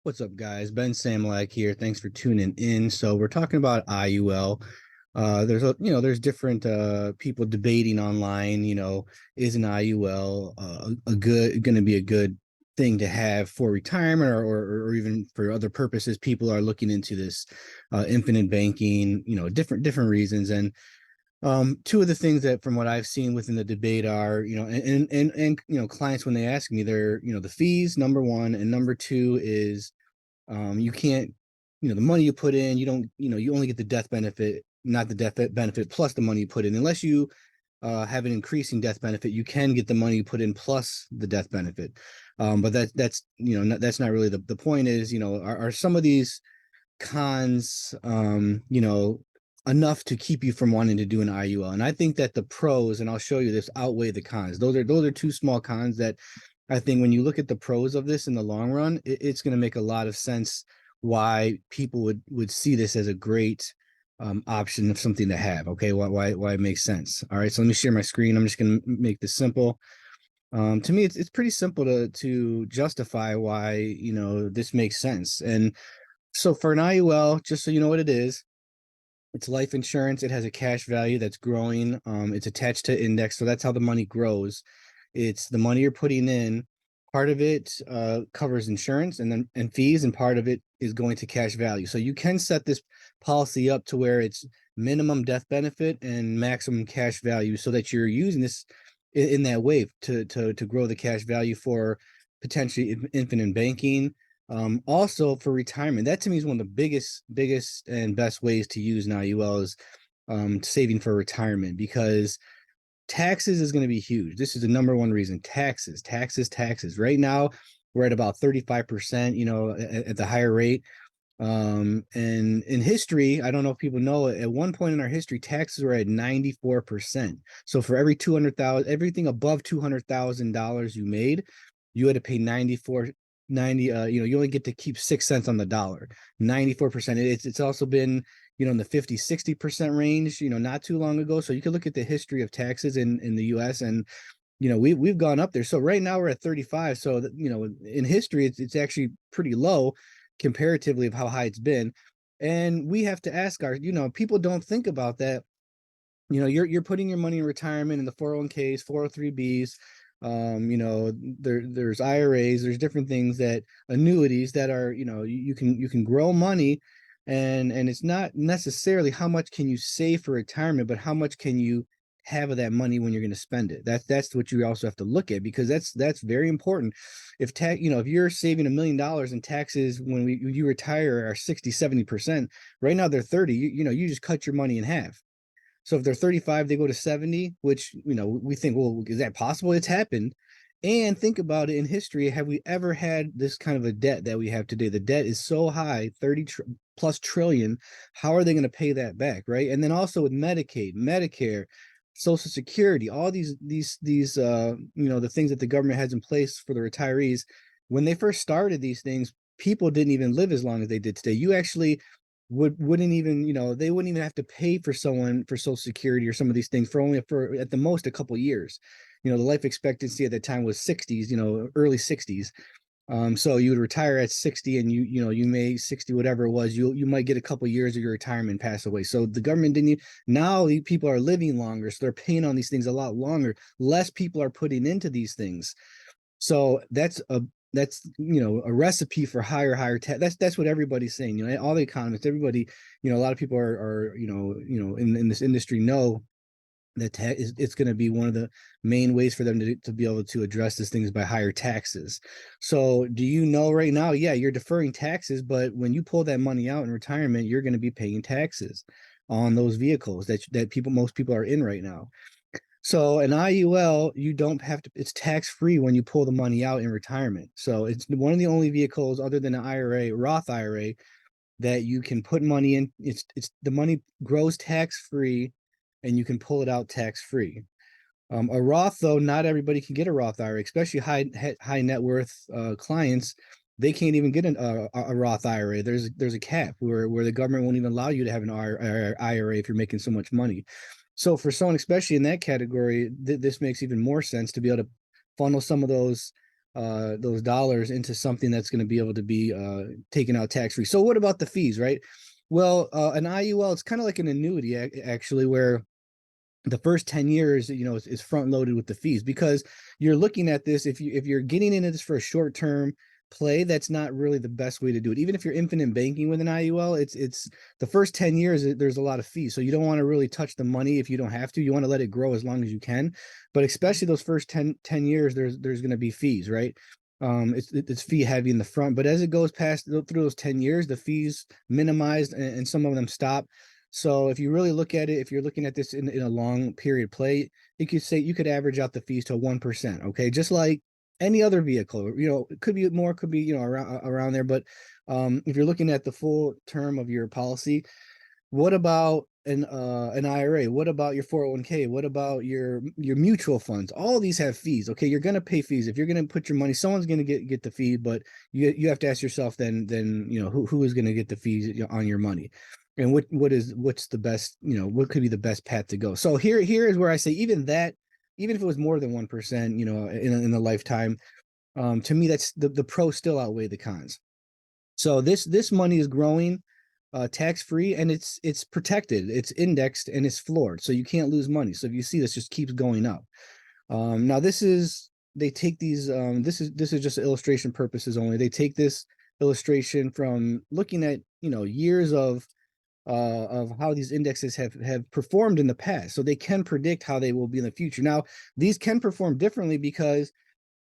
What's up, guys? Ben Samlak here. Thanks for tuning in. So we're talking about IUL. There's different people debating online. Is an IUL going to be a good thing to have for retirement, or even for other purposes? People are looking into this infinite banking. Different reasons. And two of the things that, from what I've seen within the debate, are clients, when they ask me, they're the fees, number one, and number two is you can't, the money you put in, you don't, you only get the death benefit, not the death benefit plus the money you put in. Unless you have an increasing death benefit, you can get the money you put in plus the death benefit. But that's not really the point. Is, are some of these cons, enough to keep you from wanting to do an IUL? And I think that the pros, and I'll show you this, outweigh the cons. Those are two small cons that I think, when you look at the pros of this in the long run, it's going to make a lot of sense why people would see this as a great option of something to have. Okay, why it makes sense. All right, so let me share my screen. I'm just going to make this simple. To me, it's pretty simple to justify why this makes sense. And so for an IUL, just so you know what it is, it's life insurance. It has a cash value that's growing. It's attached to index, so that's how the money grows. It's the money you're putting in. Part of it covers insurance and fees, and part of it is going to cash value. So you can set this policy up to where it's minimum death benefit and maximum cash value, so that you're using this in that way to grow the cash value for potentially infinite banking. Also for retirement, that to me is one of the biggest and best ways to use an IUL, is saving for retirement, because taxes is going to be huge. This is the number one reason. Taxes. Right now, we're at about 35%, at the higher rate. And in history, I don't know if people know, at one point in our history, taxes were at 94%. So for every 200,000, everything above $200,000 you made, you had to pay 94 90. You only get to keep 6 cents on the dollar. 94%. It's also been, in the 50-60% range, not too long ago. So you can look at the history of taxes in the US, and we've gone up there. So right now we're at 35. So that, in history, it's actually pretty low comparatively of how high it's been. And we have to ask people don't think about that. You're putting your money in retirement in the 401ks, 403bs. There's IRAs, there's different things, that annuities that are, you can grow money, and it's not necessarily how much can you save for retirement, but how much can you have of that money when you're going to spend it. That's what you also have to look at, because that's very important. If you're saving $1 million in taxes when you retire are 60-70%, right now they're 30, you just cut your money in half. So if they're 35, they go to 70, which, we think, well, is that possible? It's happened. And think about it, in history, have we ever had this kind of a debt that we have today? The debt is so high, 30 plus trillion. How are they going to pay that back, right? And then also with Medicaid, Medicare, Social Security, all these the things that the government has in place for the retirees. When they first started these things, people didn't even live as long as they did today. You actually wouldn't even, they wouldn't even have to pay for someone for Social Security or some of these things for at the most a couple of years. The life expectancy at that time was 60s, early 60s. So you would retire at 60, and you may 60, whatever it was, you might get a couple of years of your retirement and pass away. So the government didn't. Now people are living longer, so they're paying on these things a lot longer. Less people are putting into these things. So that's a recipe for higher tax. That's what everybody's saying. All the economists, everybody, a lot of people are in this industry know that it's going to be one of the main ways for them to be able to address these things, by higher taxes. So do you know right now? Yeah, you're deferring taxes, but when you pull that money out in retirement, you're going to be paying taxes on those vehicles that most people are in right now. So an IUL, you don't have to, it's tax free when you pull the money out in retirement. So it's one of the only vehicles, other than an IRA, Roth IRA, that you can put money in. It's the money grows tax free, and you can pull it out tax free. A Roth, though, not everybody can get a Roth IRA, especially high net worth clients. They can't even get a Roth IRA. There's a cap where the government won't even allow you to have an IRA if you're making so much money. So for someone, especially in that category, this makes even more sense to be able to funnel some of those those dollars into something that's going to be able to be taken out tax free. So what about the fees, right? Well, an IUL, it's kind of like an annuity actually, where the first 10 years, is front loaded with the fees, because you're looking at this, if you're getting into this for a short term play, that's not really the best way to do it. Even if you're infinite banking with an IUL, it's the first 10 years, there's a lot of fees. So you don't want to really touch the money if you don't have to. You want to let it grow as long as you can. But especially those first 10 years, there's going to be fees, right? It's fee heavy in the front, but as it goes past through those 10 years, the fees minimized, and some of them stop. So if you really look at it, if you're looking at this in a long period play, you could average out the fees to 1%. Okay. Just like any other vehicle, it could be more, could be, around there. But if you're looking at the full term of your policy, what about an IRA? What about your 401k? What about your mutual funds? All these have fees. Okay, you're gonna pay fees. If you're gonna put your money, someone's gonna get the fee, but you have to ask yourself then who is gonna get the fees on your money, and what's the best, what could be the best path to go. So here is where I say, even if it was more than 1%, in the lifetime, to me, that's the pros still outweigh the cons. So this money is growing tax free, and it's protected, it's indexed, and it's floored, so you can't lose money. So if you see, this just keeps going up. Now they take these, this is just illustration purposes only. They take this illustration from looking at years of how these indexes have performed in the past, so they can predict how they will be in the future. Now these can perform differently, because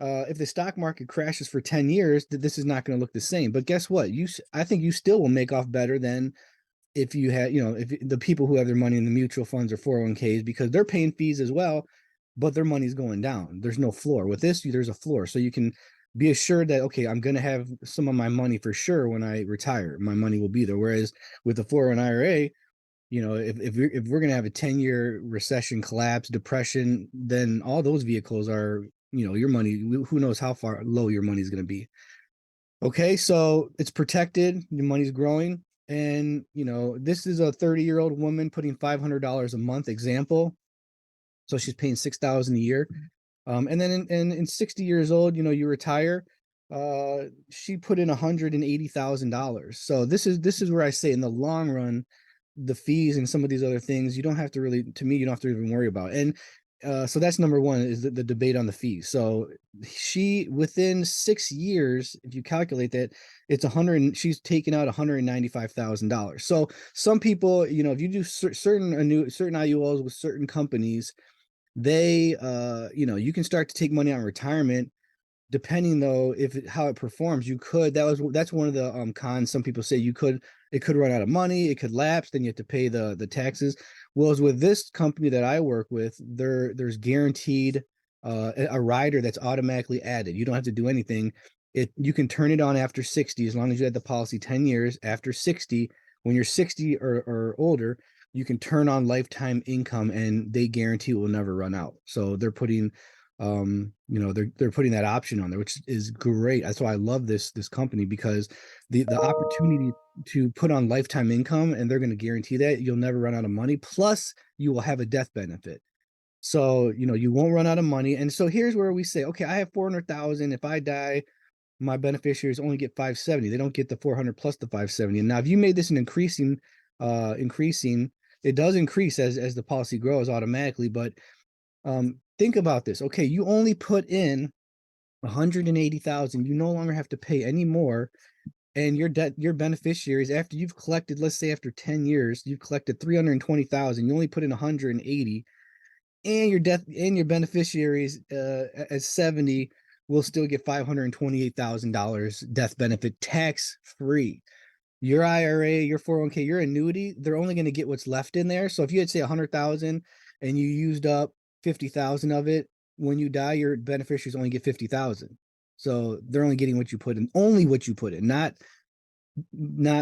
if the stock market crashes for 10 years, this is not going to look the same. But guess what? I think you still will make off better than if you had, if the people who have their money in the mutual funds or 401ks, because they're paying fees as well, but their money's going down. There's no floor. With this, there's a floor. So you can be assured that, okay, I'm going to have some of my money for sure when I retire. My money will be there. Whereas with the 401 IRA, if we're going to have a 10-year recession, collapse, depression, then all those vehicles are, your money, who knows how far low your money is going to be. Okay, so it's protected, your money's growing, and this is a 30-year-old woman putting $500 a month example. So she's paying $6,000 a year. And then in 60 years old, you retire. She put in $180,000. So this is where I say, in the long run, the fees and some of these other things, you don't have to really, to me, you don't have to even worry about. And so that's number one, is the debate on the fees. So she, within 6 years, if you calculate that, it's she's taken out $195,000. So some people, if you do certain IULs with certain companies, they you can start to take money on retirement, depending though how it performs. That's one of the cons. Some people say it could run out of money, it could lapse, then you have to pay the taxes. Whereas with this company that I work with, there's guaranteed a rider that's automatically added. You don't have to do anything. You can turn it on after 60, as long as you had the policy 10 years. After 60, when you're 60 or older, you can turn on lifetime income, and they guarantee it will never run out. So they're putting they're putting that option on there, which is great. That's why I love this company, because the opportunity to put on lifetime income, and they're going to guarantee that you'll never run out of money. Plus you will have a death benefit. So, you won't run out of money. And so here's where we say, okay, I have 400,000. If I die, my beneficiaries only get 570. They don't get the 400 plus the 570. And now if you made this an increasing, it does increase as the policy grows automatically. But think about this. Okay, you only put in 180,000. You no longer have to pay any more. And your beneficiaries, after you've collected, let's say after 10 years, you've collected 320,000. You only put in 180, and your beneficiaries at 70 will still get $528,000 death benefit, tax free. Your IRA, your 401k, your annuity, they're only going to get what's left in there. So if you had, say, 100,000 and you used up 50,000 of it, when you die, your beneficiaries only get 50,000. So they're only getting what you put in, not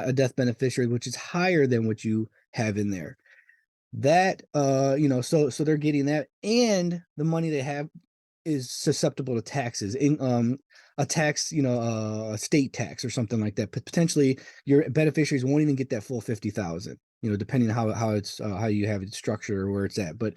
a death beneficiary, which is higher than what you have in there. That so they're getting that, and the money they have is susceptible to taxes, in a tax, a state tax or something like that. Potentially your beneficiaries won't even get that full 50,000, depending on how it's how you have it structured or where it's at. But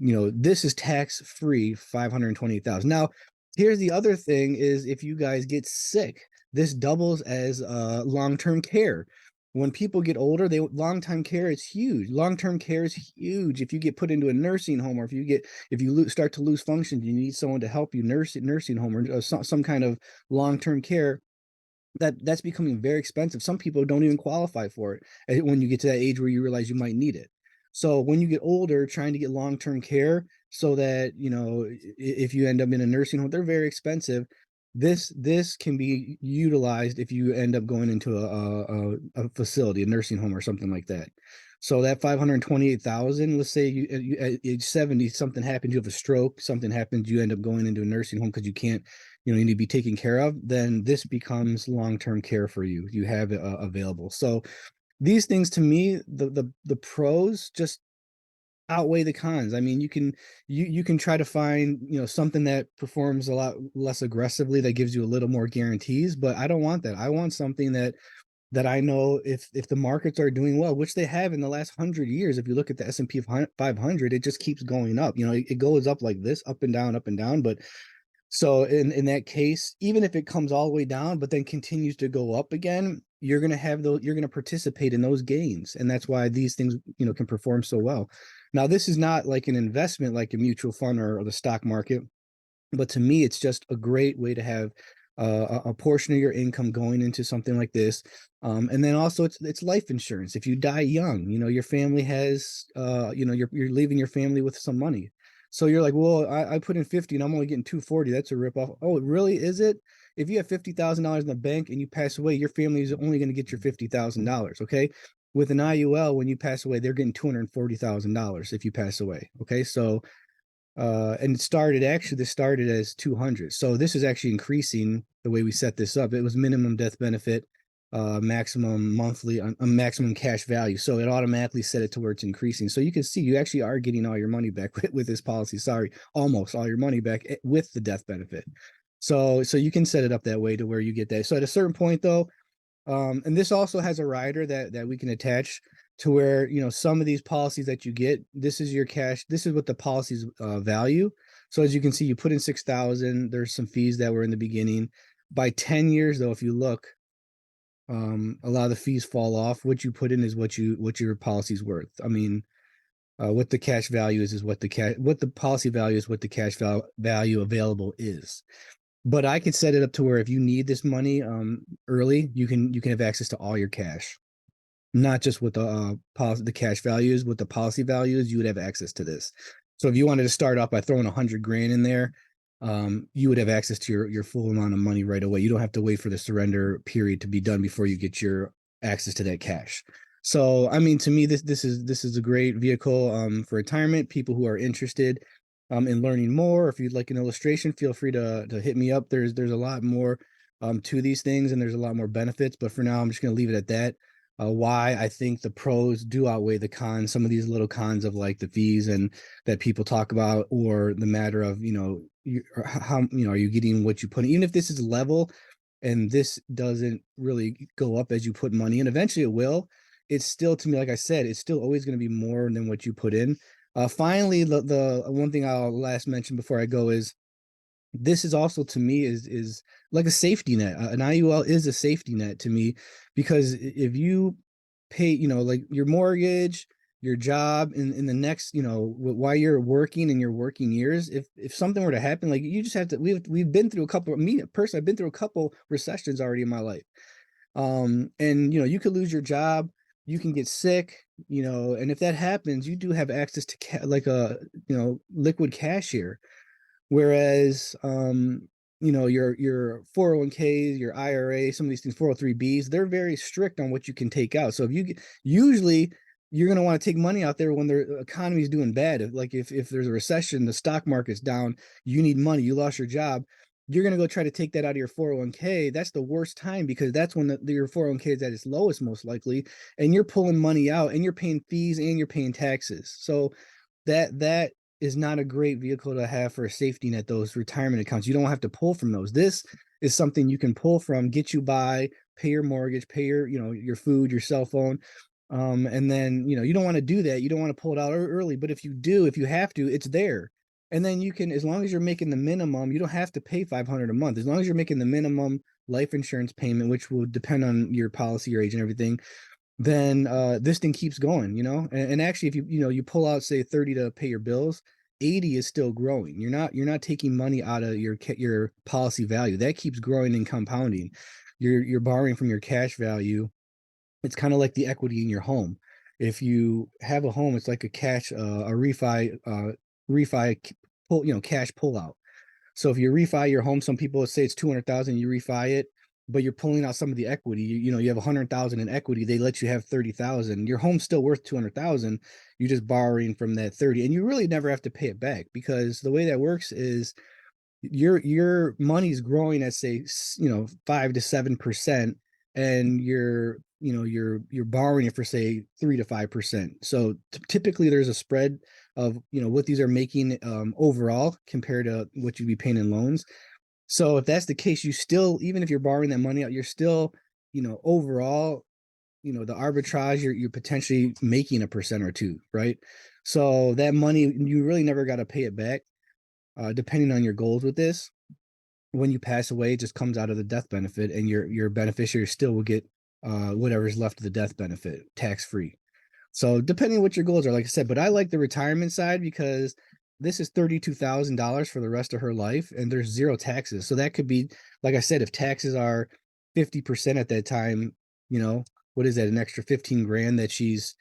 this is tax free, 528,000. Now Here's the other thing is if you guys get sick, this doubles as long-term care. When people get older, they long-term care is huge. Long-term care is huge. If you get put into a nursing home, or if you start to lose function, you need someone to help you nursing home, or some kind of long-term care, that's becoming very expensive. Some people don't even qualify for it when you get to that age where you realize you might need it. So when you get older, trying to get long-term care so that, if you end up in a nursing home, they're very expensive. This can be utilized if you end up going into a facility, a nursing home or something like that. So that 528,000, let's say you at age 70, something happens, you have a stroke, something happens, you end up going into a nursing home because you can't, you need to be taken care of, then this becomes long-term care for you. You have it available. So these things, to me, the pros just outweigh the cons. I mean, you can try to find, something that performs a lot less aggressively, that gives you a little more guarantees, but I don't want that. I want something that I know, if the markets are doing well, which they have in the last 100 years. If you look at the S&P 500, it just keeps going up. It goes up like this, up and down. But so in that case, even if it comes all the way down, but then continues to go up again, you're gonna participate in those gains. And that's why these things, can perform so well. Now, this is not like an investment like a mutual fund or the stock market, but to me, it's just a great way to have a portion of your income going into something like this. And then also it's life insurance. If you die young, your family has, you're leaving your family with some money. So you're like, well, I put in 50 and I'm only getting 240. That's a ripoff. Oh, really? Is it? If you have $50,000 in the bank and you pass away, your family is only going to get your $50,000. Okay. With an IUL, when you pass away, they're getting $240,000 if you pass away. Okay. So and this started as 200. So this is actually increasing the way we set this up. It was minimum death benefit, maximum monthly, a maximum cash value. So it automatically set it to where it's increasing. So you can see you actually are getting all your money back with this policy. Sorry, almost all your money back with the death benefit. So you can set it up that way to where you get that. So at a certain point though, and this also has a rider that we can attach to where, some of these policies that you get, this is your cash, this is what the policies value. So as you can see, you put in 6,000, there's some fees that were in the beginning. By 10 years though, if you look, a lot of the fees fall off. What you put in is what your policy's worth. I mean, what the cash value is what the policy value is, what the cash value available is. But I could set it up to where if you need this money early, you can have access to all your cash, not just what the cash value is, what the policy value is. You would have access to this. So if you wanted to start off by throwing 100 grand in there, you would have access to your full amount of money right away. You don't have to wait for the surrender period to be done before you get your access to that cash. So I mean, to me, this is a great vehicle for retirement. People who are interested in learning more, if you'd like an illustration, feel free to hit me up. There's a lot more to these things, and there's a lot more benefits. But for now, I'm just going to leave it at that. Why I think the pros do outweigh the cons. Some of these little cons of like the fees and that people talk about, or the matter of, how, are you getting what you put in? Even if this is level and this doesn't really go up as you put money in, eventually it will. It's still, to me, like I said, it's still always going to be more than what you put in. Finally, the one thing I'll last mention before I go is this is also, to me, is like a safety net. An IUL is a safety net to me, because if you pay, like your mortgage, your job in the next, while you're working in your working years, if something were to happen, like you just have to, we've been through a couple, me personally, I've been through a couple recessions already in my life. And you could lose your job, you can get sick, and if that happens, you do have access to like a, liquid cash here. Whereas, your 401ks, your IRA, some of these things, 403bs, they're very strict on what you can take out. So if usually you're going to want to take money out there when the economy is doing bad. If there's a recession, the stock market's down, you need money, you lost your job, you're going to go try to take that out of your 401k. That's the worst time, because that's when your 401k is at its lowest, most likely, and you're pulling money out and you're paying fees and you're paying taxes. So that is not a great vehicle to have for a safety net. Those retirement accounts, you don't have to pull from those. This is something you can pull from, get you by, pay your mortgage, pay your food, your cell phone. And then, you don't want to do that. You don't want to pull it out early, but if you do, if you have to, it's there. And then you can, as long as you're making the minimum, you don't have to pay 500 a month. As long as you're making the minimum life insurance payment, which will depend on your policy, your age, and everything, then this thing keeps going, and actually, if you pull out, say, 30 to pay your bills, 80 is still growing. You're not taking money out of your policy value. That keeps growing and compounding. You're borrowing from your cash value. It's kind of like the equity in your home. If you have a home, it's like a refi pull, cash pullout. So if you refi your home, some people would say it's 200,000, you refi it, but you're pulling out some of the equity. You have 100,000 in equity. They let you have 30,000. Your home's still worth 200,000. You're just borrowing from that 30, and you really never have to pay it back, because the way that works is your money's growing at, say, 5 to 7%, and you're borrowing it for, say, 3 to 5%. So typically there's a spread of what these are making overall compared to what you'd be paying in loans. So if that's the case, you still, even if you're borrowing that money out, you're still, overall, the arbitrage, you're potentially making 1% or 2, right? So that money, you really never got to pay it back. Depending on your goals with this, when you pass away, it just comes out of the death benefit, and your beneficiary still will get whatever's left of the death benefit tax free. So depending on what your goals are, like I said, but I like the retirement side because this is $32,000 for the rest of her life, and there's zero taxes. So that could be, like I said, if taxes are 50% at that time, what is that? An extra 15 grand that she's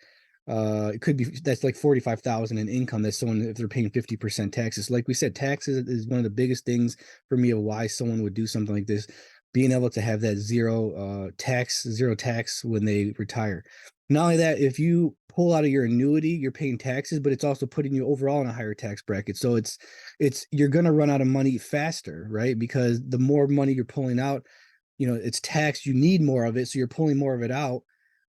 it could be, that's like 45,000 in income that someone, if they're paying 50% taxes. Like we said, taxes is one of the biggest things for me of why someone would do something like this, being able to have that zero tax when they retire. Not only that, if you pull out of your annuity, you're paying taxes, but it's also putting you overall in a higher tax bracket. So it's you're going to run out of money faster, right? Because the more money you're pulling out, it's taxed, you need more of it, so you're pulling more of it out.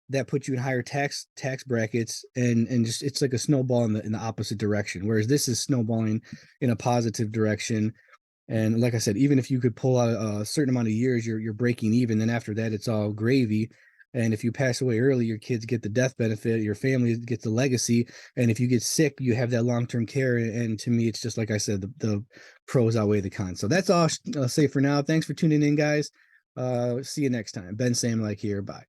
That puts you in higher tax brackets, and just, it's like a snowball in the opposite direction. Whereas this is snowballing in a positive direction. And like I said, even if you could pull out a certain amount of years, you're breaking even. Then after that, it's all gravy. And if you pass away early, your kids get the death benefit, your family gets the legacy. And if you get sick, you have that long-term care. And to me, it's just like I said, the pros outweigh the cons. So that's all I'll say for now. Thanks for tuning in, guys. See you next time. Ben Sam, like here. Bye.